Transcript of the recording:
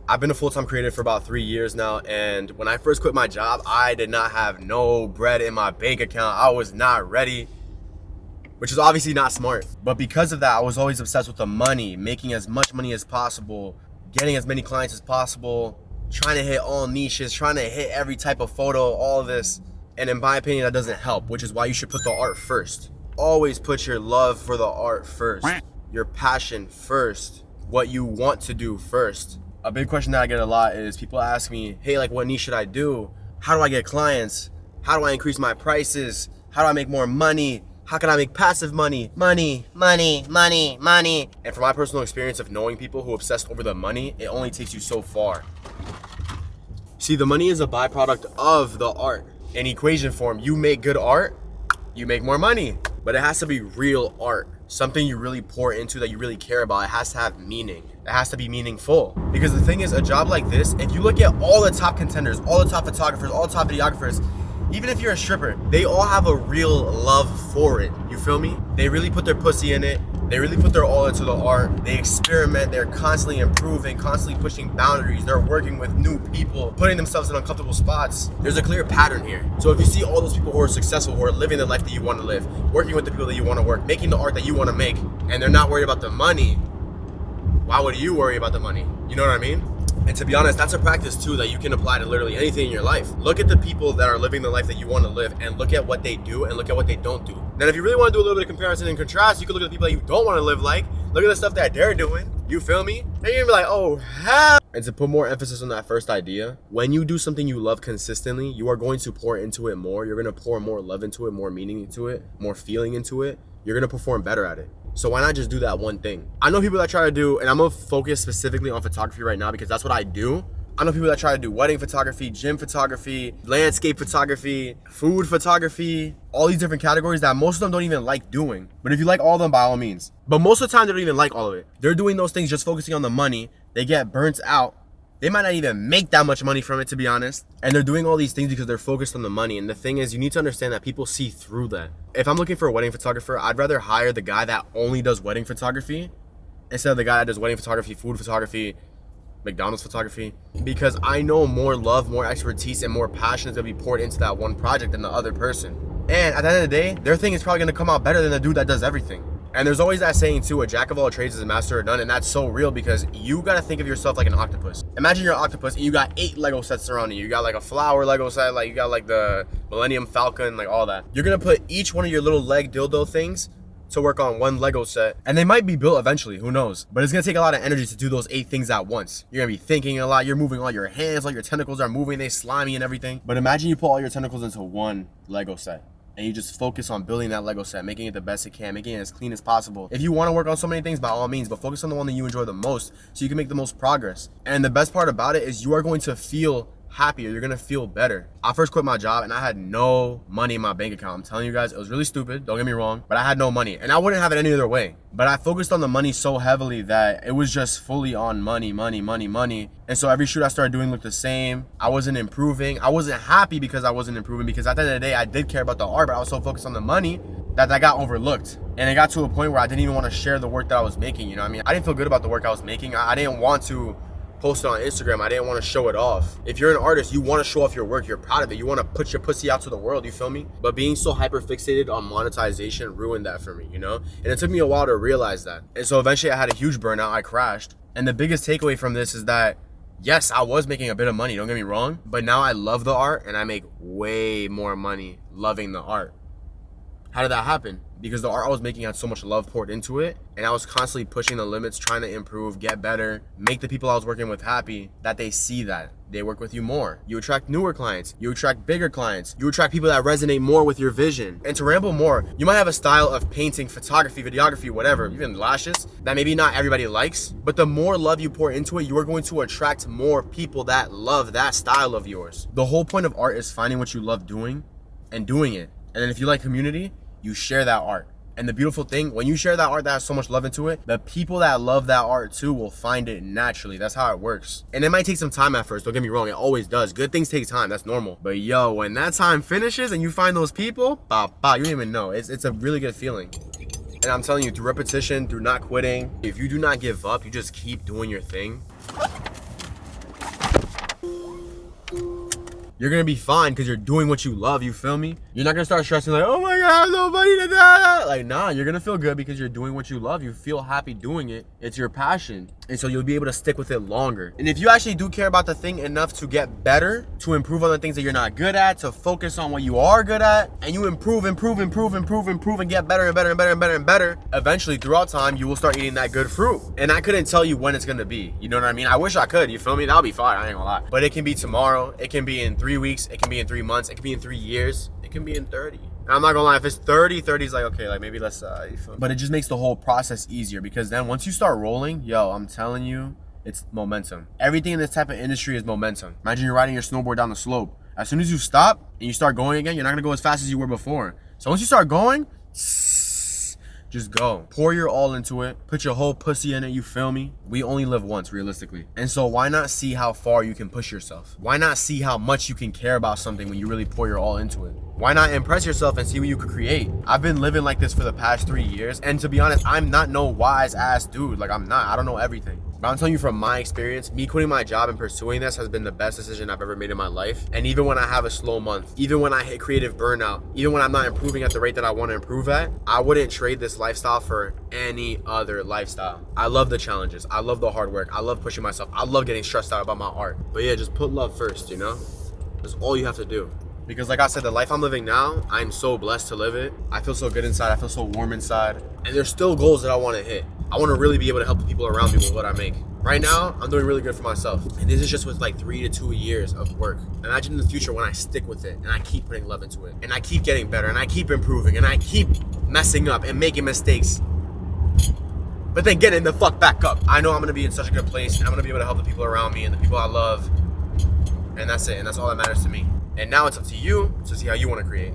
I've been a full-time creative for about 3 years now, and when I first quit my job, I did not have no bread in my bank account. I was not ready, which is obviously not smart. But because of that, I was always obsessed with the money, making as much money as possible, getting as many clients as possible, trying to hit all niches, trying to hit every type of photo, all of this. And in my opinion, that doesn't help, which is why you should put the art first. Always put your love for the art first, your passion first, what you want to do first. A big question that I get a lot is people ask me, hey, like, what niche should I do? How do I get clients? How do I increase my prices? How do I make more money? How can I make passive money? Money, money, money, money. And from my personal experience of knowing people who obsessed over the money, it only takes you so far. See, the money is a byproduct of the art. In equation form, you make good art, you make more money. But it has to be real art, something you really pour into, that you really care about. It has to have meaning. It has to be meaningful. Because the thing is, a job like this, if you look at all the top contenders, all the top photographers, all the top videographers, even if you're a stripper, they all have a real love for it. You feel me? They really put their pussy in it. They really put their all into the art. They experiment. They're constantly improving, constantly pushing boundaries. They're working with new people, putting themselves in uncomfortable spots. There's a clear pattern here. So if you see all those people who are successful, who are living the life that you want to live, working with the people that you want to work, making the art that you want to make, and they're not worried about the money, why would you worry about the money? You know what I mean? And to be honest, that's a practice too that you can apply to literally anything in your life. Look at the people that are living the life that you want to live and look at what they do and look at what they don't do. Then if you really want to do a little bit of comparison and contrast, you can look at the people that you don't want to live like. Look at the stuff that they're doing. You feel me? And you're gonna be like, oh, hell. And to put more emphasis on that first idea, when you do something you love consistently, you are going to pour into it more. You're going to pour more love into it, more meaning into it, more feeling into it. You're going to perform better at it. So why not just do that one thing? I know people that try to do, and I'm gonna focus specifically on photography right now because that's what I do. I know people that try to do wedding photography, gym photography, landscape photography, food photography, all these different categories that most of them don't even like doing. But if you like all of them, by all means. But most of the time, they don't even like all of it. They're doing those things just focusing on the money. They get burnt out. They might not even make that much money from it, to be honest. And they're doing all these things because they're focused on the money. And the thing is, you need to understand that people see through that. If I'm looking for a wedding photographer, I'd rather hire the guy that only does wedding photography instead of the guy that does wedding photography, food photography, McDonald's photography. Because I know more love, more expertise, and more passion is going to be poured into that one project than the other person. And at the end of the day, their thing is probably going to come out better than the dude that does everything. And there's always that saying too, a jack of all trades is a master of none, and that's so real because you gotta think of yourself like an octopus. Imagine you're an octopus and you got 8 Lego sets surrounding you. You got like a flower Lego set, like you got like the Millennium Falcon, like all that. You're gonna put each one of your little leg dildo things to work on one Lego set, and they might be built eventually, who knows? But it's gonna take a lot of energy to do those 8 things at once. You're gonna be thinking a lot, you're moving all your hands, all your tentacles are moving, they slimy and everything. But imagine you put all your tentacles into one Lego set. And you just focus on building that Lego set, making it the best it can, making it as clean as possible. If you want to work on so many things, by all means, but focus on the one that you enjoy the most so you can make the most progress. And the best part about it is you are going to feel happier. You're going to feel better. I first quit my job and I had no money in my bank account. I'm telling you guys, it was really stupid. Don't get me wrong, but I had no money and I wouldn't have it any other way. But I focused on the money so heavily that it was just fully on money, money, money, money. And so every shoot I started doing looked the same. I wasn't improving. I wasn't happy because I wasn't improving because at the end of the day, I did care about the art, but I was so focused on the money that got overlooked. And it got to a point where I didn't even want to share the work that I was making. You know what I mean? I didn't feel good about the work I was making. I didn't want to post it on Instagram. I didn't want to show it off. If you're an artist, you want to show off your work. You're proud of it. You want to put your pussy out to the world. You feel me? But being so hyper fixated on monetization ruined that for me, you know? And it took me a while to realize that. And so eventually I had a huge burnout. I crashed. And the biggest takeaway from this is that yes, I was making a bit of money. Don't get me wrong. But now I love the art and I make way more money loving the art. How did that happen? Because the art I was making had so much love poured into it, and I was constantly pushing the limits, trying to improve, get better, make the people I was working with happy, that they see that. They work with you more. You attract newer clients. You attract bigger clients. You attract people that resonate more with your vision. And to ramble more, you might have a style of painting, photography, videography, whatever, even lashes, that maybe not everybody likes, but the more love you pour into it, you are going to attract more people that love that style of yours. The whole point of art is finding what you love doing and doing it. And then if you like community, you share that art. And the beautiful thing, when you share that art that has so much love into it, the people that love that art too will find it naturally. That's how it works. And it might take some time at first, don't get me wrong, it always does. Good things take time, that's normal. But yo, when that time finishes and you find those people, you don't even know. It's a really good feeling. And I'm telling you, through repetition, through not quitting, if you do not give up, you just keep doing your thing, You're gonna be fine because you're doing what you love, you feel me? You're not gonna start stressing like, oh my God, nobody did that. Like, nah, you're gonna feel good because you're doing what you love. You feel happy doing it. It's your passion. And so you'll be able to stick with it longer. And if you actually do care about the thing enough to get better, to improve on the things that you're not good at, to focus on what you are good at, and you improve, and get better and better, eventually throughout time, you will start eating that good fruit. And I couldn't tell you when it's gonna be. You know what I mean? I wish I could, you feel me? That'll be fine, I ain't gonna lie. But it can be tomorrow, it can be in 3 weeks, it can be in 3 months, it can be in 3 years, it can be in 30. And I'm not gonna lie, if it's 30 is like, okay, like maybe let's, you feel me? But it just makes the whole process easier because then once you start rolling, yo, I'm telling you, it's momentum. Everything in this type of industry is momentum. Imagine you're riding your snowboard down the slope. As soon as you stop and you start going again, you're not gonna go as fast as you were before. So once you start going, just go. Pour your all into it. Put your whole pussy in it, you feel me? We only live once, realistically. And so why not see how far you can push yourself? Why not see how much you can care about something when you really pour your all into it? Why not impress yourself and see what you could create? I've been living like this for the past 3 years. And to be honest, I'm not no wise ass dude. Like, I'm not. I don't know everything. But I'm telling you from my experience, me quitting my job and pursuing this has been the best decision I've ever made in my life. And even when I have a slow month, even when I hit creative burnout, even when I'm not improving at the rate that I want to improve at, I wouldn't trade this lifestyle for any other lifestyle. I love the challenges. I love the hard work. I love pushing myself. I love getting stressed out about my art. But yeah, just put love first, you know? That's all you have to do. Because like I said, the life I'm living now, I'm so blessed to live it. I feel so good inside. I feel so warm inside. And there's still goals that I want to hit. I want to really be able to help the people around me with what I make. Right now, I'm doing really good for myself. And this is just with like 3 to 2 years of work. Imagine in the future when I stick with it and I keep putting love into it. And I keep getting better and I keep improving and I keep messing up and making mistakes. But then getting the fuck back up. I know I'm going to be in such a good place and I'm going to be able to help the people around me and the people I love. And that's it. And that's all that matters to me. And now it's up to you to see how you want to create.